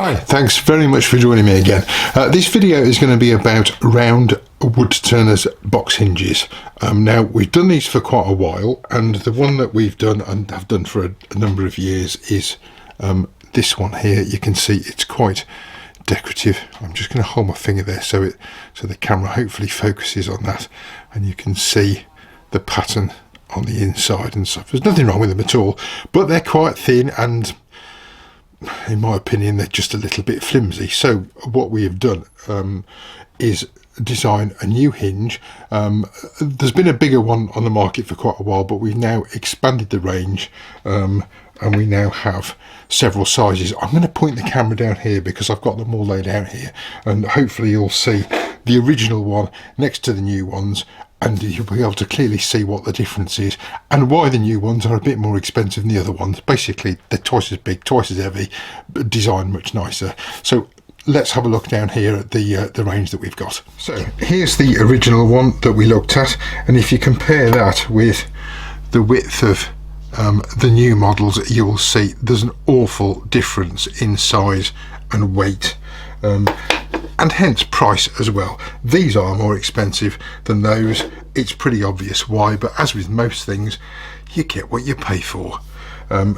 Hi, thanks very much for joining me again. This video is going to be about round Woodturners box hinges. Now, we've done these for quite a while, and the one that we've done and have done for a number of years is this one here. You can see it's quite decorative. I'm just going to hold my finger there so the camera hopefully focuses on that, and you can see the pattern on the inside and stuff. There's nothing wrong with them at all, but they're quite thin and, in my opinion, they're just a little bit flimsy. So what we have done is design a new hinge. There's been a bigger one on the market for quite a while, but we've now expanded the range, and we now have several sizes. I'm going to point the camera down here because I've got them all laid out here, and hopefully you'll see the original one next to the new ones, and you'll be able to clearly see what the difference is and why the new ones are a bit more expensive than the other ones. Basically, they're twice as big, twice as heavy, but designed much nicer. So let's have a look down here at the range that we've got. So here's the original one that we looked at, and if you compare that with the width of the new models, you will see there's an awful difference in size and weight, and hence price as well. These are more expensive than those. It's pretty obvious why, but as with most things, you get what you pay for.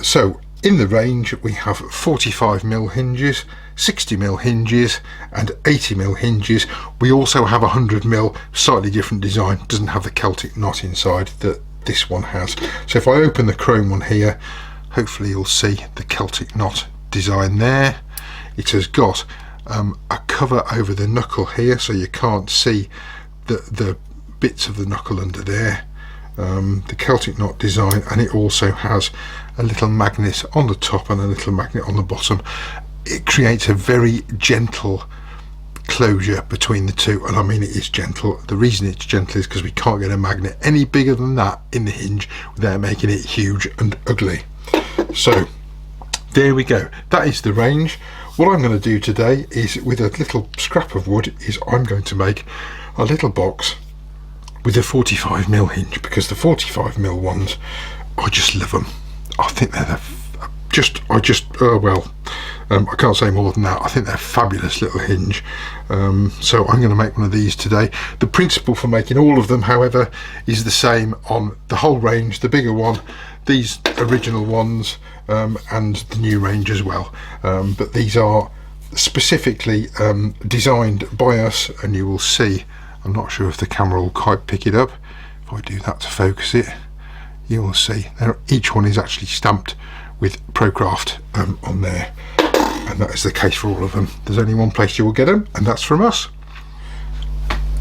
So in the range we have 45mm hinges, 60mm hinges and 80mm hinges. We also have 100mm, slightly different design, doesn't have the Celtic knot inside that this one has. So if I open the chrome one here, hopefully you'll see the Celtic knot design there. It has got a cover over the knuckle here, so you can't see the bits of the knuckle under there. The Celtic knot design, and it also has a little magnet on the top and a little magnet on the bottom. It creates a very gentle closure between the two, and I mean it is gentle. The reason it's gentle is because we can't get a magnet any bigger than that in the hinge without making it huge and ugly. So there we go, that is the range. What I'm going to do today is, with a little scrap of wood, is I'm going to make a little box with a 45mm hinge, because the 45mm ones, I just love them. I think they're I can't say more than that. I think they're a fabulous little hinge. So I'm going to make one of these today. The principle for making all of them, however, is the same on the whole range. The bigger one, these original ones, and the new range as well. But these are specifically designed by us, and you will see, I'm not sure if the camera will quite pick it up. If I do that to focus it, you will see each one is actually stamped with Prokraft on there, and that is the case for all of them. There's only one place you will get them, and that's from us.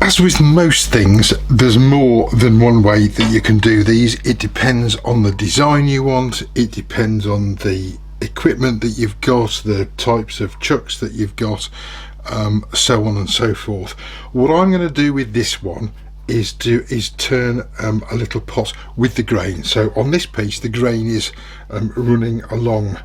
As with most things, there's more than one way that you can do these. It depends on the design you want, it depends on the equipment that you've got, the types of chucks that you've got, so on and so forth. What I'm going to do with this one is turn a little pot with the grain. So on this piece, the grain is running along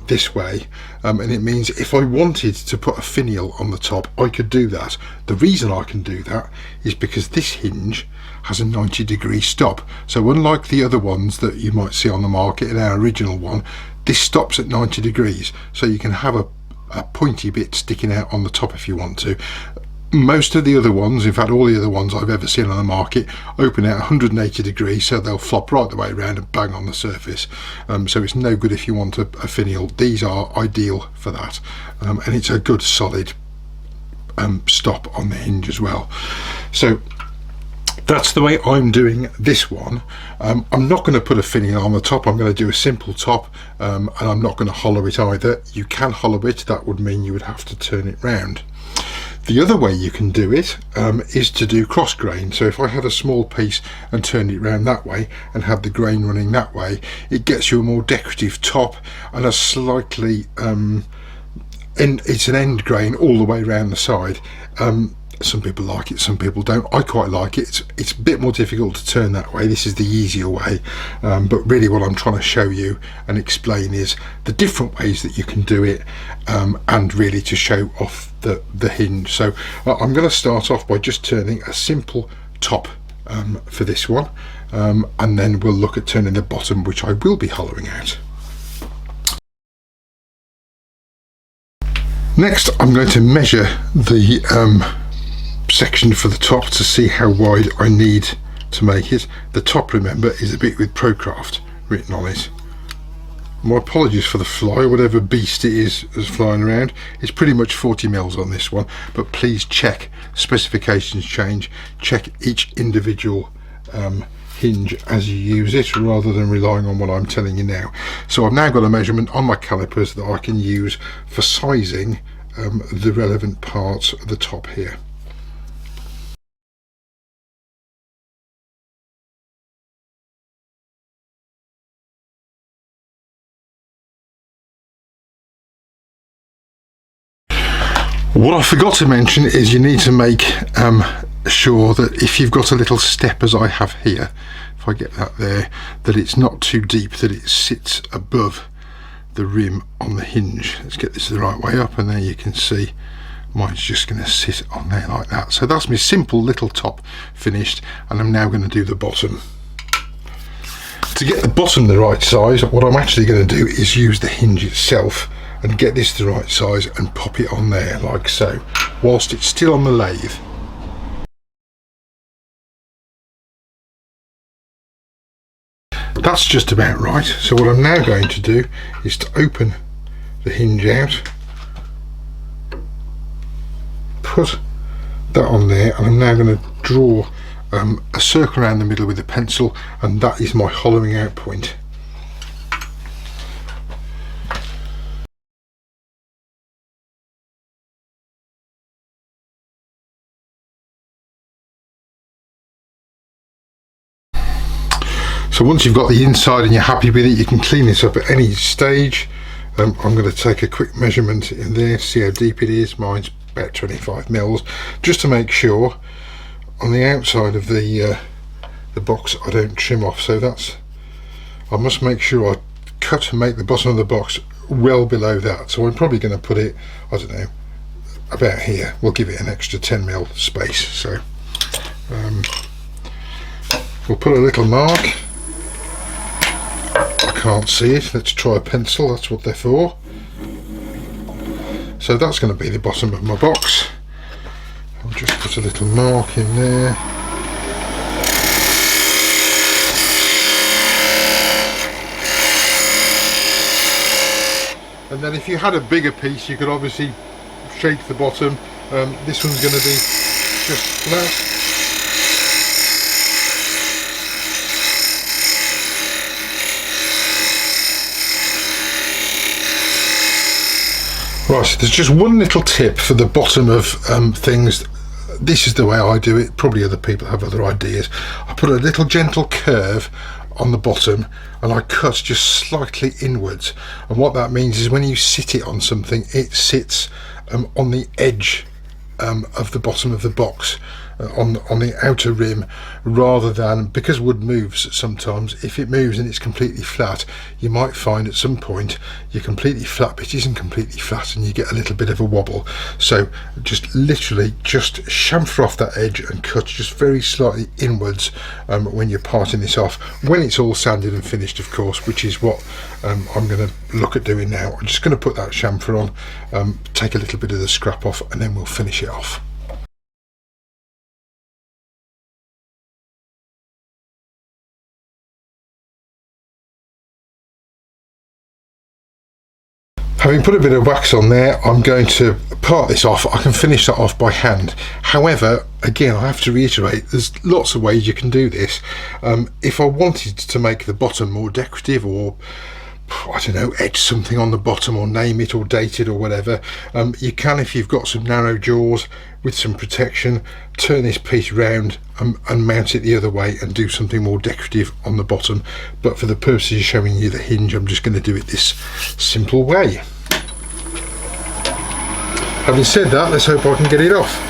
this way, and it means if I wanted to put a finial on the top, I could do that. The reason I can do that is because this hinge has a 90-degree stop. So unlike the other ones that you might see on the market, in our original one, this stops at 90 degrees, so you can have a pointy bit sticking out on the top if you want to. Most of the other ones, in fact all the other ones I've ever seen on the market, open at 180 degrees, so they'll flop right the way around and bang on the surface. So it's no good if you want a finial. These are ideal for that, and it's a good solid stop on the hinge as well. So that's the way I'm doing this one. I'm not going to put a finial on the top. I'm going to do a simple top, and I'm not going to hollow it either. You can hollow it, that would mean you would have to turn it round. The other way you can do it is to do cross grain. So if I had a small piece and turned it round that way and had the grain running that way, it gets you a more decorative top and a slightly it's an end grain all the way around the side. Some people like it, some people don't. I quite like it. It's a bit more difficult to turn that way. This is the easier way, but really what I'm trying to show you and explain is the different ways that you can do it, and really to show off the hinge. So I'm going to start off by just turning a simple top for this one, and then we'll look at turning the bottom, which I will be hollowing out. Next I'm going to measure the section for the top to see how wide I need to make it. The top, remember, is a bit with Prokraft written on it. My apologies for the fly, whatever beast it is that's flying around. It's pretty much 40 mils on this one, but please check specifications change, check each individual hinge as you use it rather than relying on what I'm telling you now. So I've now got a measurement on my calipers that I can use for sizing the relevant parts of the top here. What I forgot to mention is you need to make sure that if you've got a little step as I have here, if I get that there, that it's not too deep, that it sits above the rim on the hinge. Let's get this the right way up, and there you can see mine's just going to sit on there like that. So that's my simple little top finished, and I'm now going to do the bottom. To get the bottom the right size, what I'm actually going to do is use the hinge itself and get this the right size and pop it on there like so, whilst it's still on the lathe. That's just about right. So what I'm now going to do is to open the hinge out, put that on there, and I'm now going to draw a circle around the middle with a pencil, and that is my hollowing out point. So once you've got the inside and you're happy with it, you can clean this up at any stage. I'm going to take a quick measurement in there to see how deep it is. Mine's about 25 mils, just to make sure on the outside of the box I don't trim off. So I must make sure I cut and make the bottom of the box well below that. So I'm probably going to put it, I don't know, about here. We'll give it an extra 10 mil space. So we'll put a little mark. Can't see it. Let's try a pencil, that's what they're for. So that's going to be the bottom of my box. I'll just put a little mark in there. And then if you had a bigger piece, you could obviously shape the bottom. This one's going to be just flat. Right, so there's just one little tip for the bottom of things. This is the way I do it. Probably other people have other ideas. I put a little gentle curve on the bottom and I cut just slightly inwards. And what that means is when you sit it on something, it sits on the edge of the bottom of the box, on the outer rim, rather than, because wood moves sometimes, if it moves and it's completely flat, you might find at some point your completely flat bit isn't completely flat and you get a little bit of a wobble. So just literally just chamfer off that edge and cut just very slightly inwards when you're parting this off, when it's all sanded and finished, of course, which is what I'm going to look at doing now. I'm just going to put that chamfer on, take a little bit of the scrap off, and then we'll finish it off. Having put a bit of wax on there, I'm going to part this off. I can finish that off by hand. However, again, I have to reiterate, there's lots of ways you can do this. If I wanted to make the bottom more decorative, or I don't know, etch something on the bottom or name it or date it or whatever, you can, if you've got some narrow jaws with some protection, turn this piece round and mount it the other way and do something more decorative on the bottom. But for the purposes of showing you the hinge, I'm just going to do it this simple way. Having said that, let's hope I can get it off.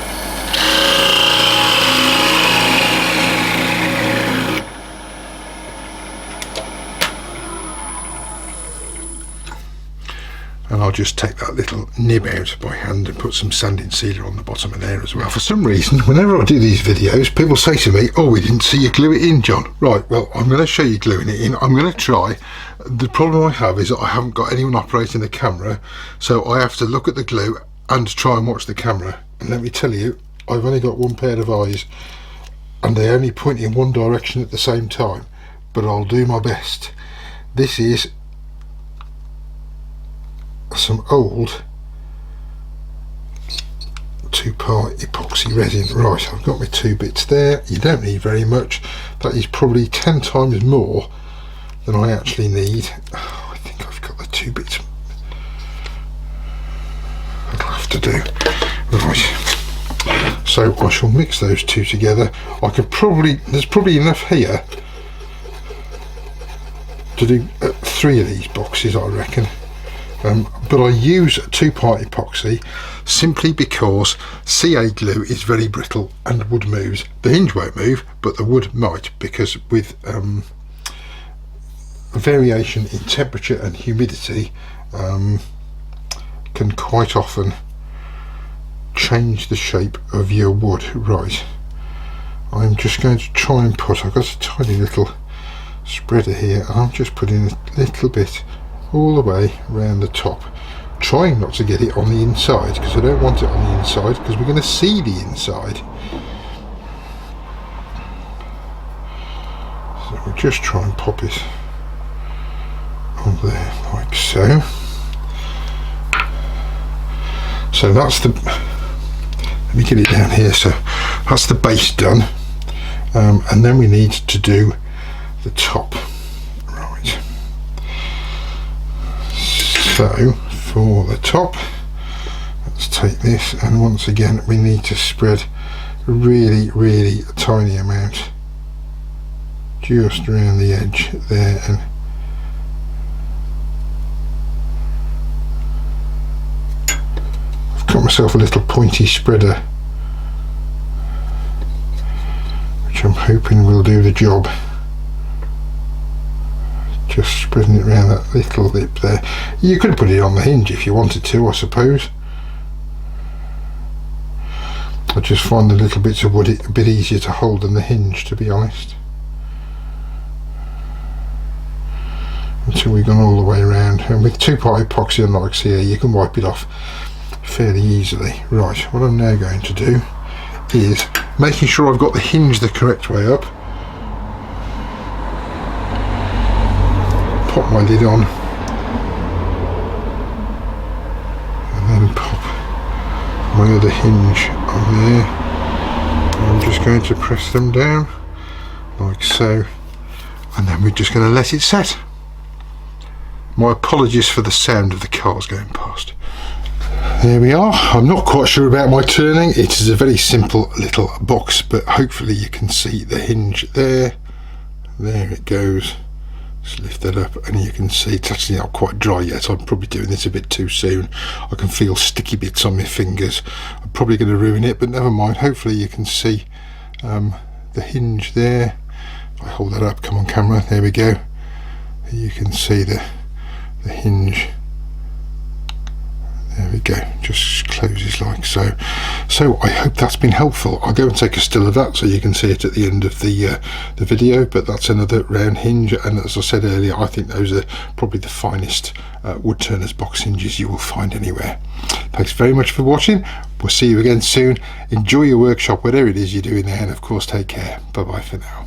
And I'll just take that little nib out by hand and put some sanding sealer on the bottom of there as well. For some reason, whenever I do these videos, people say to me, oh, we didn't see you glue it in, John. Right, well, I'm going to show you gluing it in. I'm going to try. The problem I have is that I haven't got anyone operating the camera, so I have to look at the glue and try and watch the camera. And let me tell you, I've only got one pair of eyes and they only point in one direction at the same time, but I'll do my best. This is some old 2-part epoxy resin. Right, I've got my 2 bits there. You don't need very much. That is probably 10 times more than I actually need. Oh, I think I've got the 2 bits. I'll have to do. Right, so I shall mix those 2 together. I could probably, there's probably enough here to do 3 of these boxes, I reckon. But I use 2-part epoxy simply because CA glue is very brittle and wood moves. The hinge won't move, but the wood might, because with variation in temperature and humidity can quite often change the shape of your wood. Right, I'm just going to try and put, I've got a tiny little spreader here, and I'm just putting a little bit all the way around the top, trying not to get it on the inside, because I don't want it on the inside, because we're going to see the inside. So we'll just try and pop it on there like so. So that's the, let me get it down here, so that's the base done, and then we need to do the top. Right, so for the top, let's take this, and once again we need to spread really a tiny amount just around the edge there, and I've got myself a little pointy spreader which I'm hoping will do the job. Just spreading it around that little lip there. You could put it on the hinge if you wanted to, I suppose. I just find the little bits of wood a bit easier to hold than the hinge, to be honest. Until we've gone all the way around, and with 2-part epoxy, unlike CA, you can wipe it off fairly easily. Right, what I'm now going to do is making sure I've got the hinge the correct way up. Pop my lid on, and then pop my other hinge on there. I'm just going to press them down like so, and then we're just going to let it set. My apologies for the sound of the cars going past. There we are. I'm not quite sure about my turning. It is a very simple little box, but hopefully you can see the hinge there. There it goes. Just lift that up, and you can see it's actually not quite dry yet. I'm probably doing this a bit too soon. I can feel sticky bits on my fingers. I'm probably going to ruin it, but never mind. Hopefully you can see the hinge there. If I hold that up, come on camera, there we go. You can see the hinge. There we go, just closes like so. So I hope that's been helpful. I'll go and take a still of that so you can see it at the end of the video, but that's another round hinge, and as I said earlier, I think those are probably the finest Woodturners box hinges you will find anywhere. Thanks very much for watching. We'll see you again soon. Enjoy your workshop, whatever it is you're doing there, and of course take care. Bye bye for now.